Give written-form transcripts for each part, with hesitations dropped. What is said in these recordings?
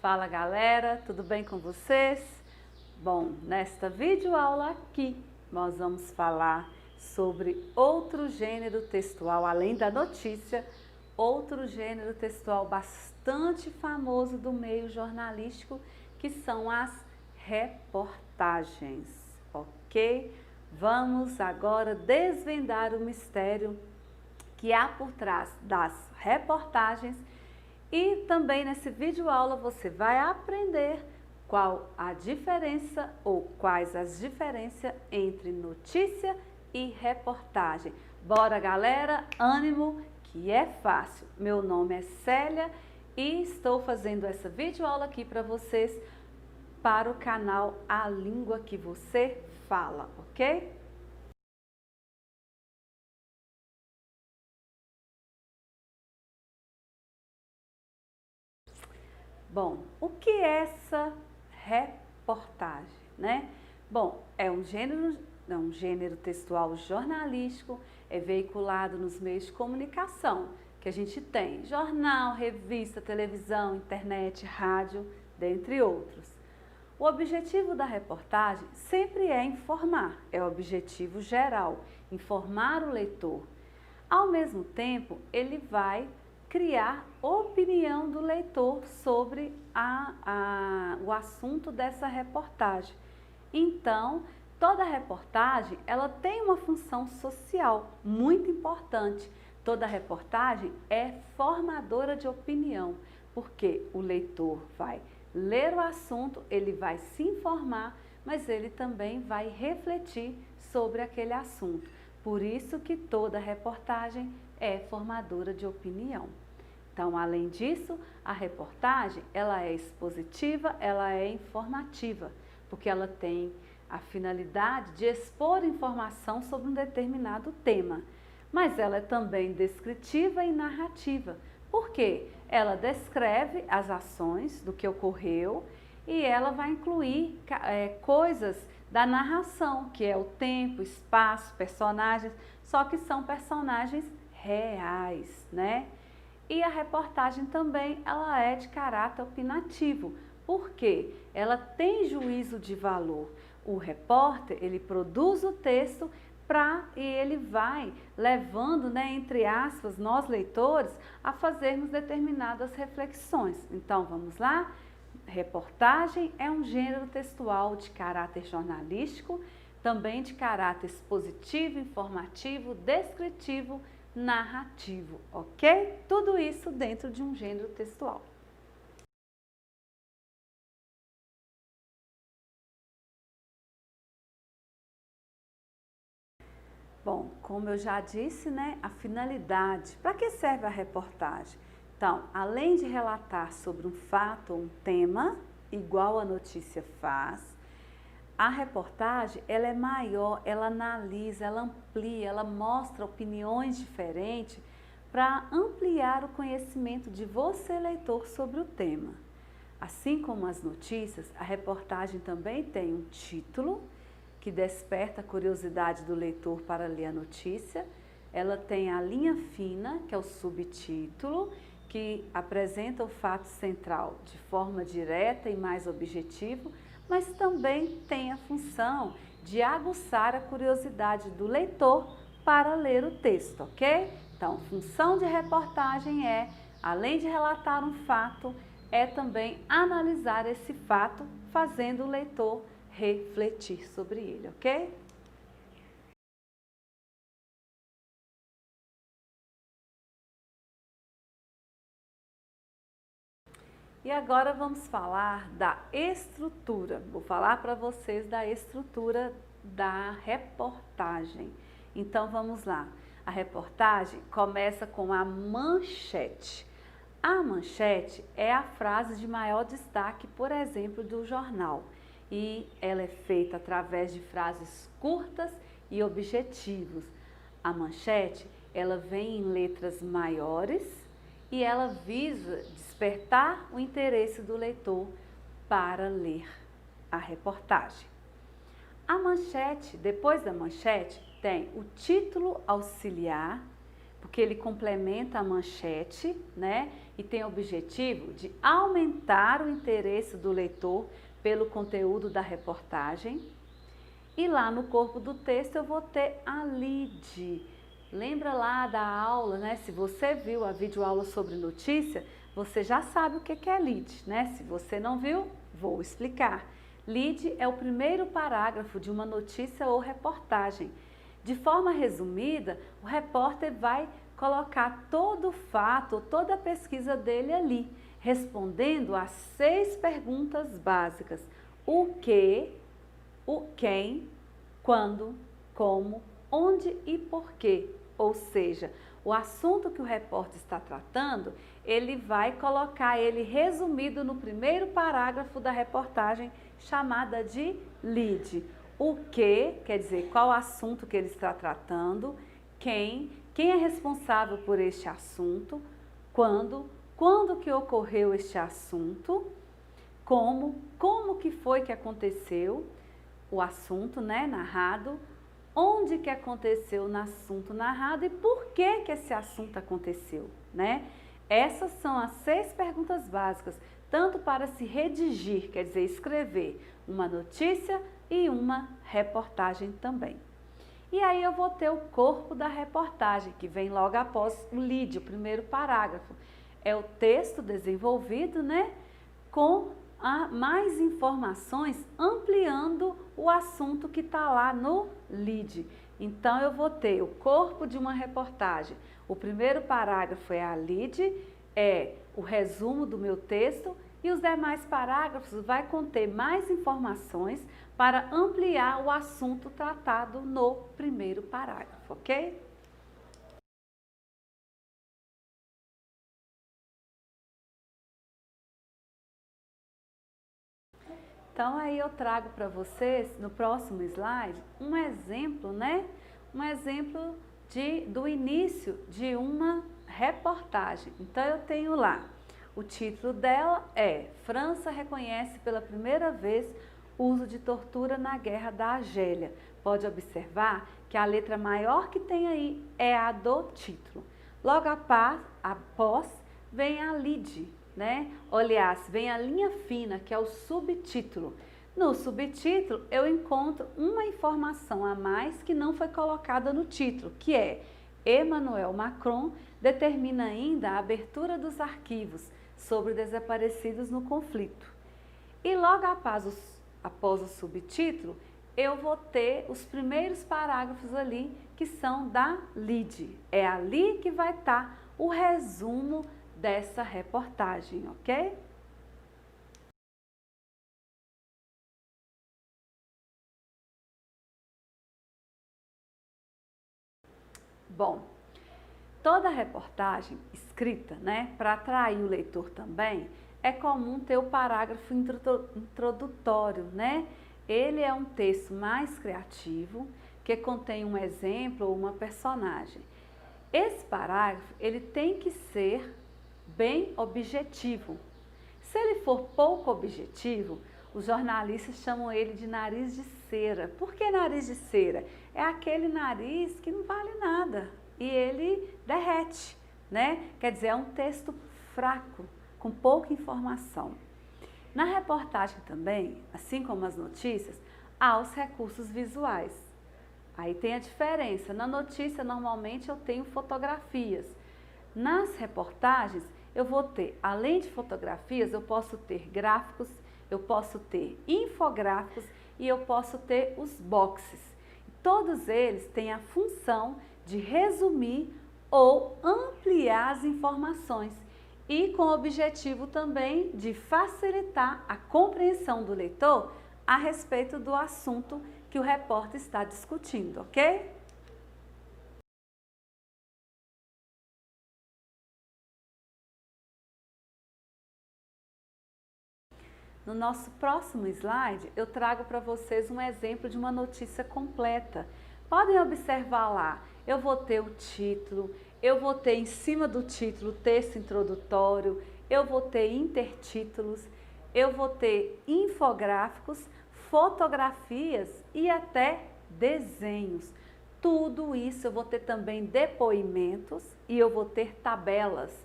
Fala galera, tudo bem com vocês? Bom, nesta videoaula aqui nós vamos falar sobre outro gênero textual, além da notícia, outro gênero textual bastante famoso do meio jornalístico, que são as reportagens, ok? Vamos agora desvendar o mistério que há por trás das reportagens. E também nesse vídeo aula você vai aprender qual a diferença ou quais as diferenças entre notícia e reportagem. Bora galera, ânimo que é fácil. Meu nome é Célia e estou fazendo essa vídeo aula aqui para vocês para o canal A Língua que Você Fala, ok? Bom, o que é essa reportagem, né? Bom, é um gênero textual jornalístico, é veiculado nos meios de comunicação, que a gente tem jornal, revista, televisão, internet, rádio, dentre outros. O objetivo da reportagem sempre é informar, é o objetivo geral, informar o leitor. Ao mesmo tempo, ele vai criar opinião do leitor sobre o assunto dessa reportagem. Então, toda reportagem, ela tem uma função social muito importante. Toda reportagem é formadora de opinião, porque o leitor vai ler o assunto, ele vai se informar, mas ele também vai refletir sobre aquele assunto. Por isso que toda reportagem é formadora de opinião. Então, além disso, a reportagem, ela é expositiva, ela é informativa, porque ela tem a finalidade de expor informação sobre um determinado tema. Mas ela é também descritiva e narrativa, porque ela descreve as ações do que ocorreu e ela vai incluir coisas da narração, que é o tempo, espaço, personagens, só que são personagens reais, né? E a reportagem também, ela é de caráter opinativo, porque ela tem juízo de valor. O repórter, ele produz o texto e ele vai levando, né, entre aspas, nós leitores, a fazermos determinadas reflexões. Então, vamos lá? Reportagem é um gênero textual de caráter jornalístico, também de caráter expositivo, informativo, descritivo, narrativo, ok? Tudo isso dentro de um gênero textual. Bom, como eu já disse, né, a finalidade, para que serve a reportagem? Então, além de relatar sobre um fato ou um tema, igual a notícia faz, a reportagem, ela é maior, ela analisa, ela amplia, ela mostra opiniões diferentes para ampliar o conhecimento de você, leitor, sobre o tema. Assim como as notícias, a reportagem também tem um título que desperta a curiosidade do leitor para ler a notícia. Ela tem a linha fina, que é o subtítulo, que apresenta o fato central de forma direta e mais objetivo, mas também tem a função de aguçar a curiosidade do leitor para ler o texto, ok? Então, função de reportagem é, além de relatar um fato, é também analisar esse fato, fazendo o leitor refletir sobre ele, ok? E agora vamos falar da estrutura. Vou falar para vocês da estrutura da reportagem. Então vamos lá. A reportagem começa com a manchete. A manchete é a frase de maior destaque, por exemplo, do jornal. E ela é feita através de frases curtas e objetivos. A manchete, ela vem em letras maiores e ela visa despertar o interesse do leitor para ler a reportagem. A manchete, depois da manchete, tem o título auxiliar, porque ele complementa a manchete, né? E tem o objetivo de aumentar o interesse do leitor pelo conteúdo da reportagem. E lá no corpo do texto eu vou ter a lead. Lembra lá da aula, né? Se você viu a videoaula sobre notícia, você já sabe o que é lead, né? Se você não viu, vou explicar. Lead é o primeiro parágrafo de uma notícia ou reportagem. De forma resumida, o repórter vai colocar todo o fato, toda a pesquisa dele ali, respondendo às 6 perguntas básicas. O que, o quem, quando, como, onde e porquê. Ou seja, o assunto que o repórter está tratando, ele vai colocar ele resumido no primeiro parágrafo da reportagem, chamada de lead. O que, quer dizer, qual assunto que ele está tratando, quem é responsável por este assunto, quando que ocorreu este assunto, como que foi que aconteceu o assunto, né, narrado, onde que aconteceu o assunto narrado e por que que esse assunto aconteceu, né? Essas são as 6 perguntas básicas, tanto para se redigir, quer dizer, escrever uma notícia e uma reportagem também. E aí eu vou ter o corpo da reportagem, que vem logo após o lead, o primeiro parágrafo. É o texto desenvolvido, né, com mais informações, ampliando o assunto que está lá no lead. Então, eu vou ter o corpo de uma reportagem. O primeiro parágrafo é a lead, é o resumo do meu texto, e os demais parágrafos vai conter mais informações para ampliar o assunto tratado no primeiro parágrafo, ok? Então, aí eu trago para vocês, no próximo slide, um exemplo, né? Um exemplo do início de uma reportagem. Então, eu tenho lá, o título dela é França reconhece pela primeira vez o uso de tortura na Guerra da Argélia. Pode observar que a letra maior que tem aí é a do título. Logo após vem a lead, né? Aliás, vem a linha fina, que é o subtítulo. No subtítulo, eu encontro uma informação a mais que não foi colocada no título, que é Emmanuel Macron determina ainda a abertura dos arquivos sobre desaparecidos no conflito. E logo após o subtítulo, eu vou ter os primeiros parágrafos ali, que são da lead. É ali que vai estar o resumo dessa reportagem, ok? Bom, toda reportagem escrita, né, para atrair o leitor também, é comum ter o parágrafo introdutório, né? Ele é um texto mais criativo, que contém um exemplo ou uma personagem. Esse parágrafo, ele tem que ser bem objetivo. Se ele for pouco objetivo, os jornalistas chamam ele de nariz de cera. Por que nariz de cera? É aquele nariz que não vale nada e ele derrete, né? Quer dizer, é um texto fraco, com pouca informação. Na reportagem também, assim como as notícias, há os recursos visuais. Aí tem a diferença. Na notícia, normalmente, eu tenho fotografias. Nas reportagens, eu vou ter, além de fotografias, eu posso ter gráficos, eu posso ter infográficos e eu posso ter os boxes. Todos eles têm a função de resumir ou ampliar as informações e com o objetivo também de facilitar a compreensão do leitor a respeito do assunto que o repórter está discutindo, ok? No nosso próximo slide, eu trago para vocês um exemplo de uma notícia completa. Podem observar lá, eu vou ter o título, eu vou ter em cima do título texto introdutório, eu vou ter intertítulos, eu vou ter infográficos, fotografias e até desenhos. Tudo isso eu vou ter também depoimentos e eu vou ter tabelas.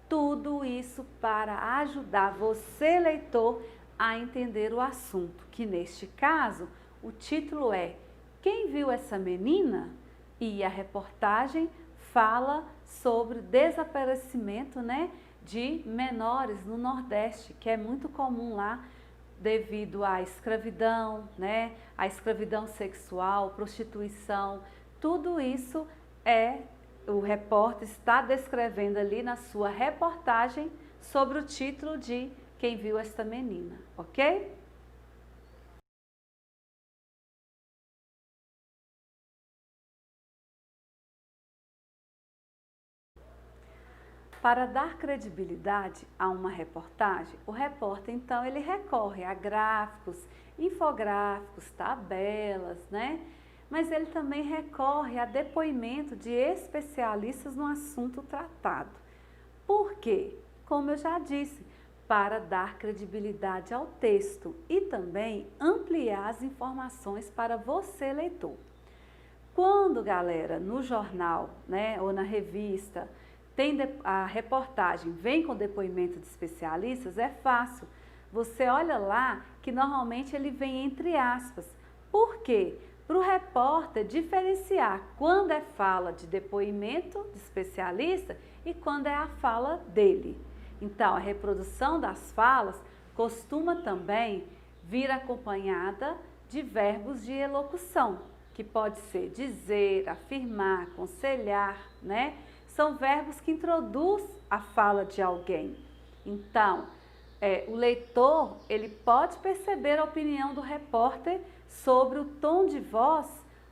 Tudo isso para ajudar você, leitor, a entender o assunto, que neste caso o título é Quem viu essa menina? E a reportagem fala sobre desaparecimento, né, de menores no Nordeste, que é muito comum lá devido à escravidão, né, à escravidão sexual, prostituição. Tudo isso o repórter está descrevendo ali na sua reportagem sobre o título de Quem viu esta menina, ok? Para dar credibilidade a uma reportagem, o repórter então ele recorre a gráficos, infográficos, tabelas, né? Mas ele também recorre a depoimento de especialistas no assunto tratado. Por quê? Como eu já disse, para dar credibilidade ao texto e também ampliar as informações para você, leitor. Quando, galera, no jornal, né, ou na revista, a reportagem vem com depoimento de especialistas, é fácil. Você olha lá que normalmente ele vem entre aspas. Por quê? Para o repórter diferenciar quando é fala de depoimento de especialista e quando é a fala dele. Então, a reprodução das falas costuma também vir acompanhada de verbos de elocução, que pode ser dizer, afirmar, aconselhar, né? São verbos que introduzem a fala de alguém. Então, o leitor, ele pode perceber a opinião do repórter sobre o tom de voz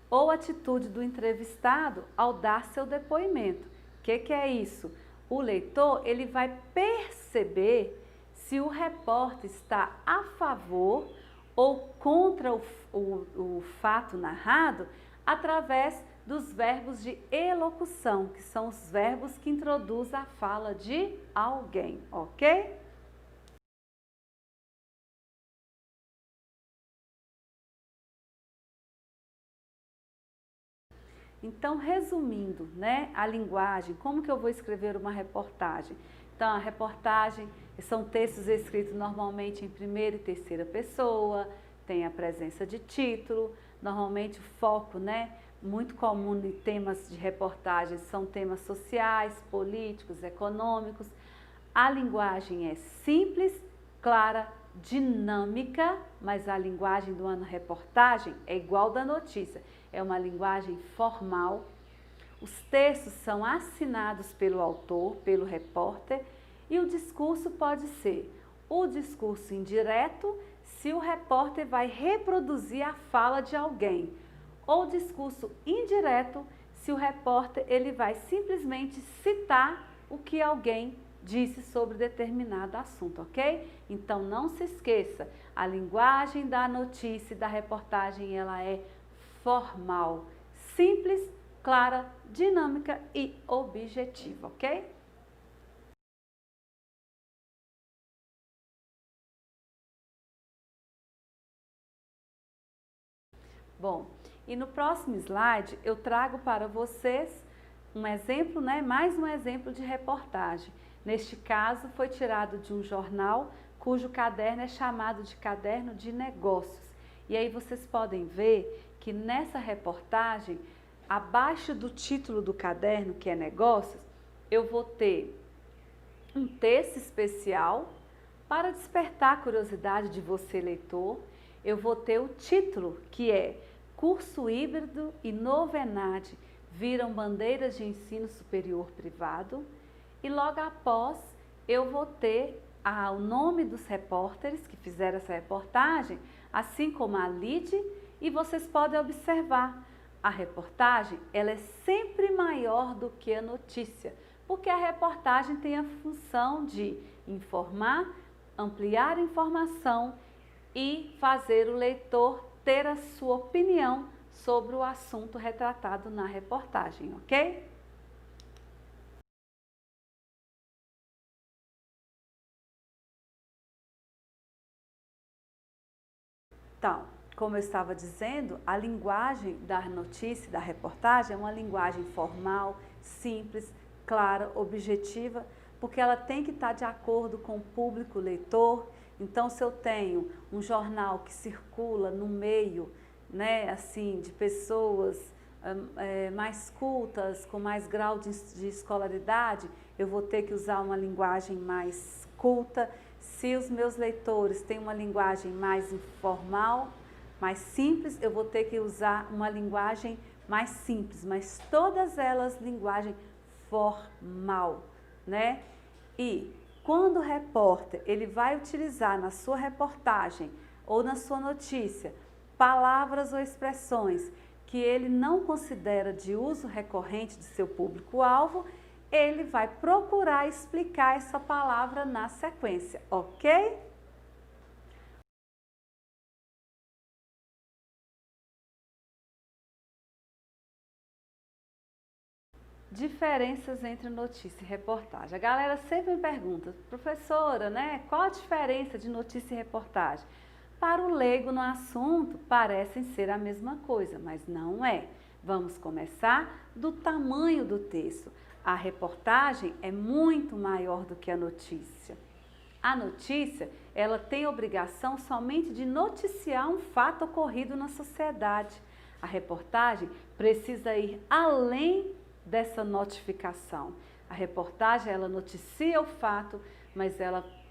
ou atitude do entrevistado ao dar seu depoimento. O que é isso? O leitor, ele vai perceber se o repórter está a favor ou contra o fato narrado através dos verbos de elocução, que são os verbos que introduzem a fala de alguém, ok? Então, resumindo, né, a linguagem, como que eu vou escrever uma reportagem? Então, a reportagem são textos escritos normalmente em primeira e terceira pessoa, tem a presença de título, normalmente o foco, né, muito comum em temas de reportagem são temas sociais, políticos, econômicos. A linguagem é simples, clara, dinâmica, mas a linguagem de uma reportagem é igual da notícia. É uma linguagem formal. Os textos são assinados pelo autor, pelo repórter, e o discurso pode ser o discurso indireto, se o repórter vai reproduzir a fala de alguém, ou discurso indireto, se o repórter ele vai simplesmente citar o que alguém disse sobre determinado assunto, ok? Então não se esqueça, a linguagem da notícia e da reportagem ela é formal, simples, clara, dinâmica e objetiva, ok? Bom, e no próximo slide eu trago para vocês um exemplo, né? Mais um exemplo de reportagem. Neste caso foi tirado de um jornal cujo caderno é chamado de caderno de negócios. E aí vocês podem ver que nessa reportagem, abaixo do título do caderno, que é negócios, eu vou ter um texto especial para despertar a curiosidade de você, leitor. Eu vou ter o título, que é Curso Híbrido e Novenad viram bandeiras de ensino superior privado. E logo após, eu vou ter o nome dos repórteres que fizeram essa reportagem, assim como a lead, e vocês podem observar, a reportagem ela é sempre maior do que a notícia, porque a reportagem tem a função de informar, ampliar a informação e fazer o leitor ter a sua opinião sobre o assunto retratado na reportagem, ok? Então, como eu estava dizendo, a linguagem da notícia, da reportagem, é uma linguagem formal, simples, clara, objetiva, porque ela tem que estar de acordo com o público leitor. Então, se eu tenho um jornal que circula no meio, né, assim, de pessoas mais cultas, com mais grau de escolaridade, eu vou ter que usar uma linguagem mais culta. Se os meus leitores têm uma linguagem mais informal, mais simples, eu vou ter que usar uma linguagem mais simples, mas todas elas linguagem formal, né? E quando o repórter ele vai utilizar na sua reportagem ou na sua notícia palavras ou expressões que ele não considera de uso recorrente de seu público-alvo, ele vai procurar explicar essa palavra na sequência, ok? Diferenças entre notícia e reportagem. A galera sempre me pergunta, professora, né, qual a diferença de notícia e reportagem? Para o leigo no assunto, parecem ser a mesma coisa, mas não é. Vamos começar do tamanho do texto. A reportagem é muito maior do que a notícia. A notícia, ela tem obrigação somente de noticiar um fato ocorrido na sociedade. A reportagem precisa ir além dessa notificação. A reportagem, ela noticia o fato, mas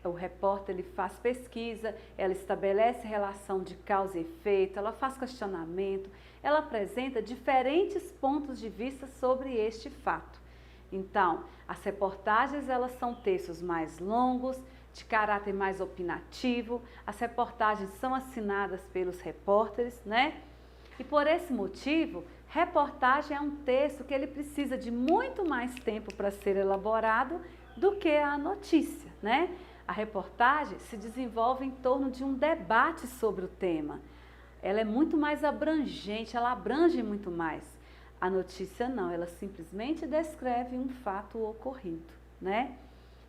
o repórter ele faz pesquisa, ela estabelece relação de causa e efeito, ela faz questionamento, ela apresenta diferentes pontos de vista sobre este fato. Então, as reportagens, elas são textos mais longos, de caráter mais opinativo, as reportagens são assinadas pelos repórteres, né? E por esse motivo, reportagem é um texto que ele precisa de muito mais tempo para ser elaborado do que a notícia, né? A reportagem se desenvolve em torno de um debate sobre o tema. Ela é muito mais abrangente, ela abrange muito mais. A notícia não, ela simplesmente descreve um fato ocorrido, né?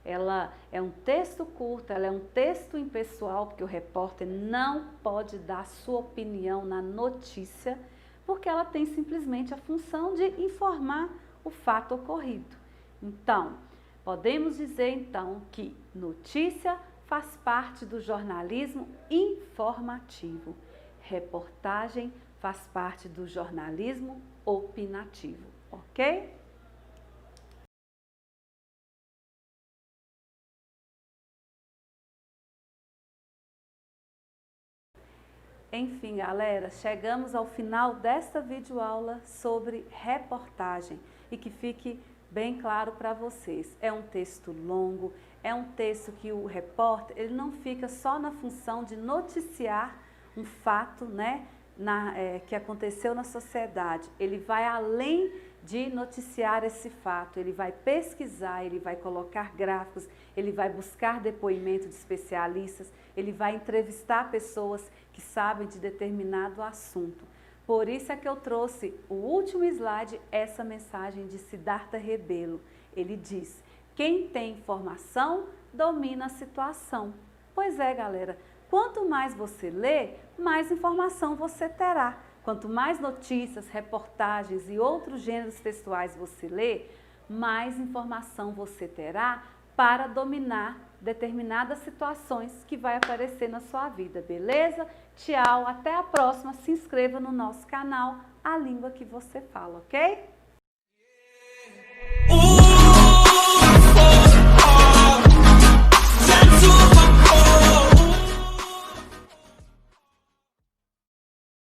Ela é um texto curto, ela é um texto impessoal, porque o repórter não pode dar sua opinião na notícia, porque ela tem simplesmente a função de informar o fato ocorrido. Então, podemos dizer então que notícia faz parte do jornalismo informativo. Reportagem faz parte do jornalismo opinativo, ok? Enfim, galera, chegamos ao final desta videoaula sobre reportagem e que fique bem claro para vocês. É um texto longo, é um texto que o repórter ele não fica só na função de noticiar um fato, né, que aconteceu na sociedade. Ele vai além de noticiar esse fato, ele vai pesquisar, ele vai colocar gráficos, ele vai buscar depoimento de especialistas, ele vai entrevistar pessoas que sabem de determinado assunto. Por isso é que eu trouxe o último slide, essa mensagem de Siddhartha Rebelo. Ele diz, quem tem informação domina a situação. Pois é, galera, quanto mais você lê, mais informação você terá. Quanto mais notícias, reportagens e outros gêneros textuais você lê, mais informação você terá para dominar determinadas situações que vai aparecer na sua vida, beleza? Tchau, até a próxima. Se inscreva no nosso canal, A Língua que Você Fala, ok?